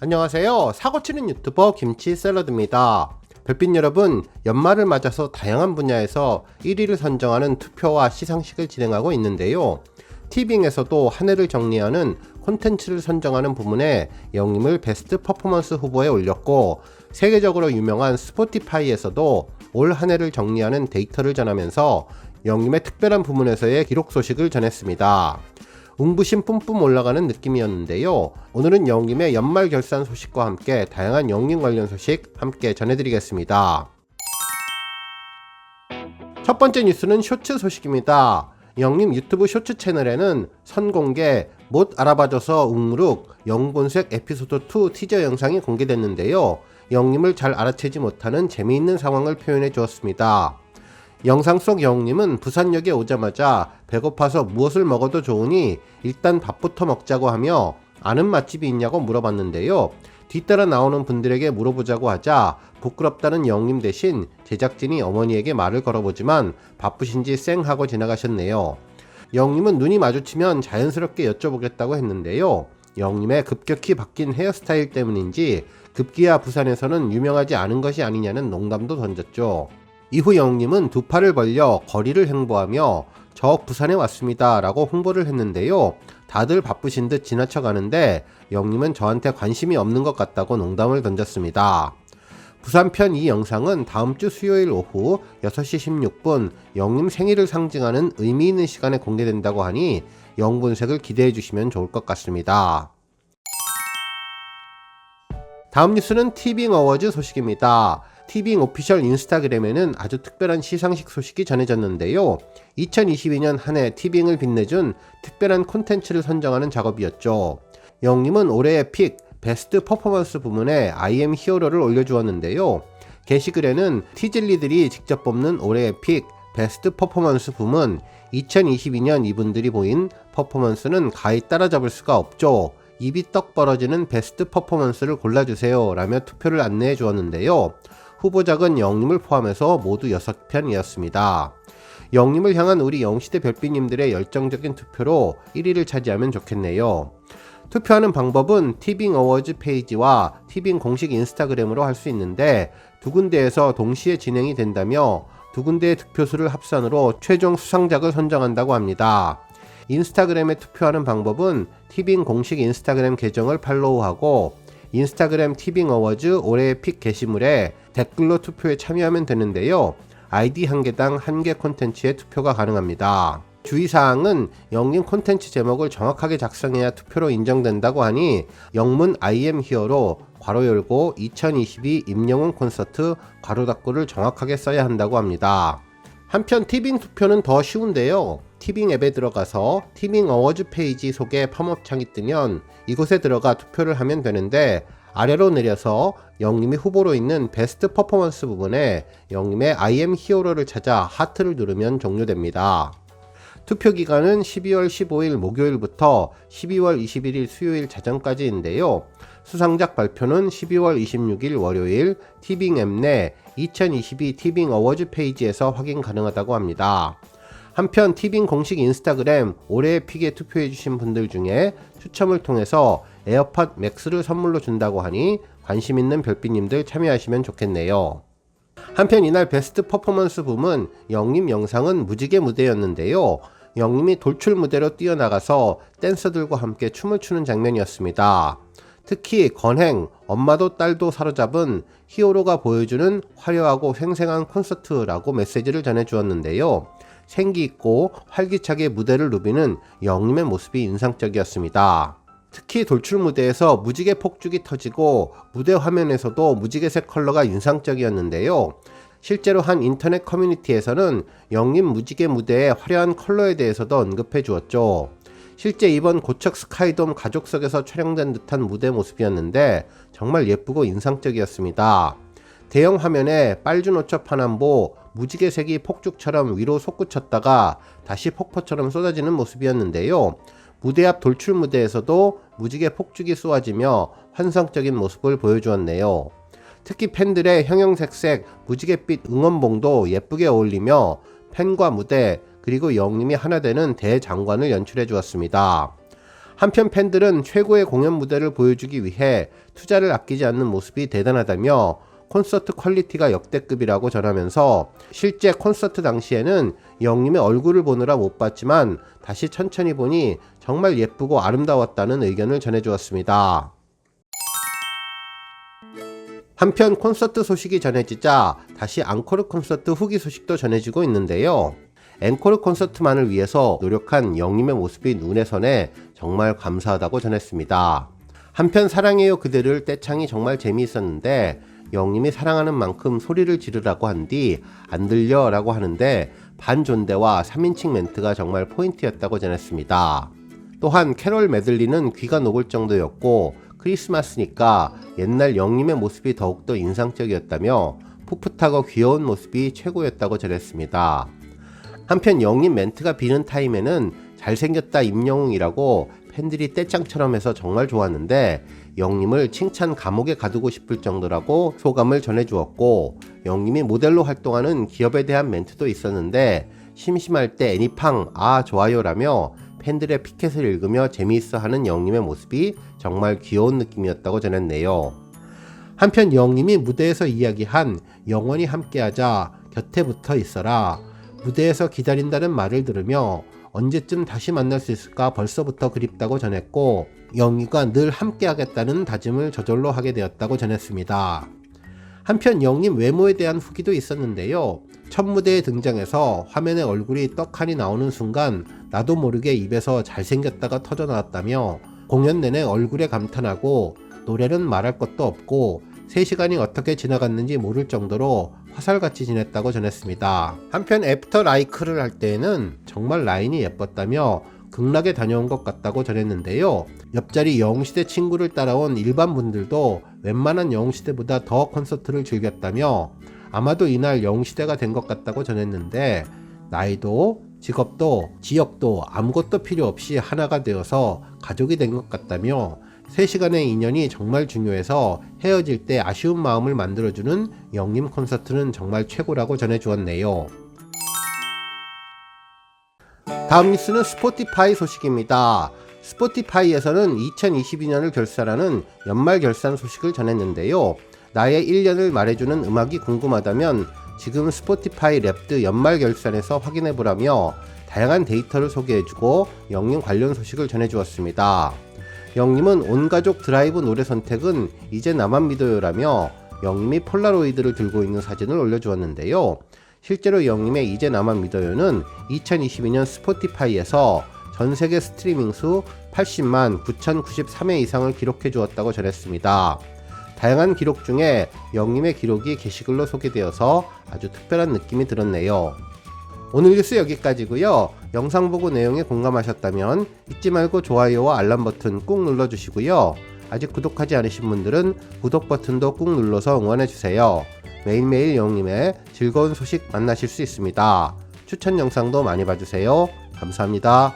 안녕하세요. 사고치는 유튜버 김치샐러드입니다. 별빛 여러분, 연말을 맞아서 다양한 분야에서 1위를 선정하는 투표와 시상식을 진행하고 있는데요. 티빙에서도 한 해를 정리하는 콘텐츠를 선정하는 부문에 영림을 베스트 퍼포먼스 후보에 올렸고, 세계적으로 유명한 스포티파이에서도 올 한 해를 정리하는 데이터를 전하면서 영림의 특별한 부문에서의 기록 소식을 전했습니다. 웅부심 뿜뿜 올라가는 느낌이었는데요. 오늘은 영림의 연말 결산 소식과 함께 다양한 영림 관련 소식 함께 전해드리겠습니다. 첫 번째 뉴스는 쇼츠 소식입니다. 영림 유튜브 쇼츠 채널에는 선공개 못 알아봐줘서 웅무룩 영본색 에피소드 2 티저 영상이 공개됐는데요. 영림을 잘 알아채지 못하는 재미있는 상황을 표현해 주었습니다. 영상 속 영림은 부산역에 오자마자 배고파서 무엇을 먹어도 좋으니 일단 밥부터 먹자고 하며 아는 맛집이 있냐고 물어봤는데요. 뒤따라 나오는 분들에게 물어보자고 하자 부끄럽다는 영림 대신 제작진이 어머니에게 말을 걸어보지만 바쁘신지 쌩 하고 지나가셨네요. 영림은 눈이 마주치면 자연스럽게 여쭤보겠다고 했는데요. 영림의 급격히 바뀐 헤어스타일 때문인지 급기야 부산에서는 유명하지 않은 것이 아니냐는 농담도 던졌죠. 이후 영림은 두 팔을 벌려 거리를 행보하며 저 부산에 왔습니다 라고 홍보를 했는데요. 다들 바쁘신 듯 지나쳐 가는데 영림은 저한테 관심이 없는 것 같다고 농담을 던졌습니다. 부산편 이 영상은 다음주 수요일 오후 6시 16분 영림 생일을 상징하는 의미 있는 시간에 공개된다고 하니 영본색을 기대해 주시면 좋을 것 같습니다. 다음 뉴스는 티빙 어워즈 소식입니다. 티빙 오피셜 인스타그램에는 아주 특별한 시상식 소식이 전해졌는데요. 2022년 한 해 티빙을 빛내준 특별한 콘텐츠를 선정하는 작업이었죠. 영림은 올해의 픽 베스트 퍼포먼스 부문에 I am 히어로를 올려주었는데요. 게시글에는 티즐리들이 직접 뽑는 올해의 픽 베스트 퍼포먼스 부문 2022년 이분들이 보인 퍼포먼스는 가히 따라잡을 수가 없죠. 입이 떡 벌어지는 베스트 퍼포먼스를 골라주세요 라며 투표를 안내해 주었는데요. 후보작은 영림을 포함해서 모두 6편이었습니다. 영림을 향한 우리 영시대 별빛님들의 열정적인 투표로 1위를 차지하면 좋겠네요. 투표하는 방법은 티빙 어워즈 페이지와 티빙 공식 인스타그램으로 할 수 있는데 두 군데에서 동시에 진행이 된다며 두 군데의 득표수를 합산으로 최종 수상작을 선정한다고 합니다. 인스타그램에 투표하는 방법은 티빙 공식 인스타그램 계정을 팔로우하고 인스타그램 티빙 어워즈 올해의 픽 게시물에 댓글로 투표에 참여하면 되는데요. 아이디 한 개당 한 개 콘텐츠에 투표가 가능합니다. 주의사항은 영림 콘텐츠 제목을 정확하게 작성해야 투표로 인정된다고 하니 영문 I am 히어로 괄호 열고 2022 임영웅 콘서트 괄호 닫고를 정확하게 써야 한다고 합니다. 한편 티빙 투표는 더 쉬운데요. 티빙 앱에 들어가서 티빙 어워즈 페이지 속에 펌업 창이 뜨면 이곳에 들어가 투표를 하면 되는데 아래로 내려서 영림이 후보로 있는 베스트 퍼포먼스 부분에 영림의 I am 히어로를 찾아 하트를 누르면 종료됩니다. 투표 기간은 12월 15일 목요일부터 12월 21일 수요일 자정까지인데요. 수상작 발표는 12월 26일 월요일 티빙 앱 내 2022 티빙 어워즈 페이지에서 확인 가능하다고 합니다. 한편 티빙 공식 인스타그램 올해의 픽에 투표해주신 분들 중에 추첨을 통해서 에어팟 맥스를 선물로 준다고 하니 관심 있는 별빛님들 참여하시면 좋겠네요. 한편 이날 베스트 퍼포먼스 부문 영림 영상은 무지개 무대였는데요. 영림이 돌출 무대로 뛰어나가서 댄서들과 함께 춤을 추는 장면이었습니다. 특히 건행, 엄마도 딸도 사로잡은 히어로가 보여주는 화려하고 생생한 콘서트라고 메시지를 전해주었는데요. 생기있고 활기차게 무대를 누비는 영림의 모습이 인상적이었습니다. 특히 돌출 무대에서 무지개 폭죽이 터지고 무대 화면에서도 무지개색 컬러가 인상적이었는데요. 실제로 한 인터넷 커뮤니티에서는 영림 무지개 무대의 화려한 컬러에 대해서도 언급해 주었죠. 실제 이번 고척 스카이돔 가족석에서 촬영된 듯한 무대 모습이었는데 정말 예쁘고 인상적이었습니다. 대형 화면에 빨주노초 파남보 무지개색이 폭죽처럼 위로 솟구쳤다가 다시 폭포처럼 쏟아지는 모습이었는데요. 무대 앞 돌출 무대에서도 무지개 폭죽이 쏘아지며 환상적인 모습을 보여주었네요. 특히 팬들의 형형색색 무지갯빛 응원봉도 예쁘게 어울리며 팬과 무대 그리고 영림이 하나 되는 대장관을 연출해 주었습니다. 한편 팬들은 최고의 공연 무대를 보여주기 위해 투자를 아끼지 않는 모습이 대단하다며 콘서트 퀄리티가 역대급이라고 전하면서 실제 콘서트 당시에는 영림의 얼굴을 보느라 못 봤지만 다시 천천히 보니 정말 예쁘고 아름다웠다는 의견을 전해주었습니다. 한편 콘서트 소식이 전해지자 다시 앙코르 콘서트 후기 소식도 전해지고 있는데요. 앵코르 콘서트만을 위해서 노력한 영림의 모습이 눈에 선해 정말 감사하다고 전했습니다. 한편 사랑해요 그대를 떼창이 정말 재미있었는데 영림이 사랑하는 만큼 소리를 지르라고 한 뒤 안 들려 라고 하는데 반존대와 3인칭 멘트가 정말 포인트였다고 전했습니다. 또한 캐롤 메들리는 귀가 녹을 정도였고 크리스마스니까 옛날 영림의 모습이 더욱더 인상적이었다며 풋풋하고 귀여운 모습이 최고였다고 전했습니다. 한편 영림 멘트가 비는 타임에는 잘생겼다 임영웅이라고 팬들이 떼짱처럼 해서 정말 좋았는데 영림을 칭찬 감옥에 가두고 싶을 정도라고 소감을 전해주었고 영림이 모델로 활동하는 기업에 대한 멘트도 있었는데 심심할 때 애니팡 아 좋아요 라며 팬들의 피켓을 읽으며 재미있어 하는 영림의 모습이 정말 귀여운 느낌이었다고 전했네요. 한편 영림이 무대에서 이야기한 영원히 함께하자 곁에 붙어 있어라 무대에서 기다린다는 말을 들으며 언제쯤 다시 만날 수 있을까 벌써부터 그립다고 전했고 영희가 늘 함께 하겠다는 다짐을 저절로 하게 되었다고 전했습니다. 한편 영림 외모에 대한 후기도 있었는데요. 첫 무대에 등장해서 화면에 얼굴이 떡하니 나오는 순간 나도 모르게 입에서 잘생겼다가 터져나왔다며 공연 내내 얼굴에 감탄하고 노래는 말할 것도 없고 3시간이 어떻게 지나갔는지 모를 정도로 화살같이 지냈다고 전했습니다. 한편 애프터 라이크를 할 때에는 정말 라인이 예뻤다며 극락에 다녀온 것 같다고 전했는데요. 옆자리 영웅시대 친구를 따라온 일반 분들도 웬만한 영웅시대보다 더 콘서트를 즐겼다며 아마도 이날 영웅시대가 된 것 같다고 전했는데 나이도 직업도 지역도 아무것도 필요 없이 하나가 되어서 가족이 된 것 같다며 3시간의 인연이 정말 중요해서 헤어질 때 아쉬운 마음을 만들어주는 영림 콘서트는 정말 최고라고 전해주었네요. 다음 뉴스는 스포티파이 소식입니다. 스포티파이에서는 2022년을 결산하는 연말 결산 소식을 전했는데요. 나의 1년을 말해주는 음악이 궁금하다면 지금 스포티파이 랩드 연말 결산에서 확인해보라며 다양한 데이터를 소개해주고 영림 관련 소식을 전해주었습니다. 영림은 온가족 드라이브 노래 선택은 이제 나만 믿어요라며 영림이 폴라로이드를 들고 있는 사진을 올려주었는데요. 실제로 영림의 이제 나만 믿어요는 2022년 스포티파이에서 전세계 스트리밍 수 80만 9,093회 이상을 기록해 주었다고 전했습니다. 다양한 기록 중에 영림의 기록이 게시글로 소개되어서 아주 특별한 느낌이 들었네요. 오늘 뉴스 여기까지고요. 영상 보고 내용에 공감하셨다면 잊지 말고 좋아요와 알람 버튼 꾹 눌러주시고요. 아직 구독하지 않으신 분들은 구독 버튼도 꾹 눌러서 응원해주세요. 매일매일 영림의 즐거운 소식 만나실 수 있습니다. 추천 영상도 많이 봐주세요. 감사합니다.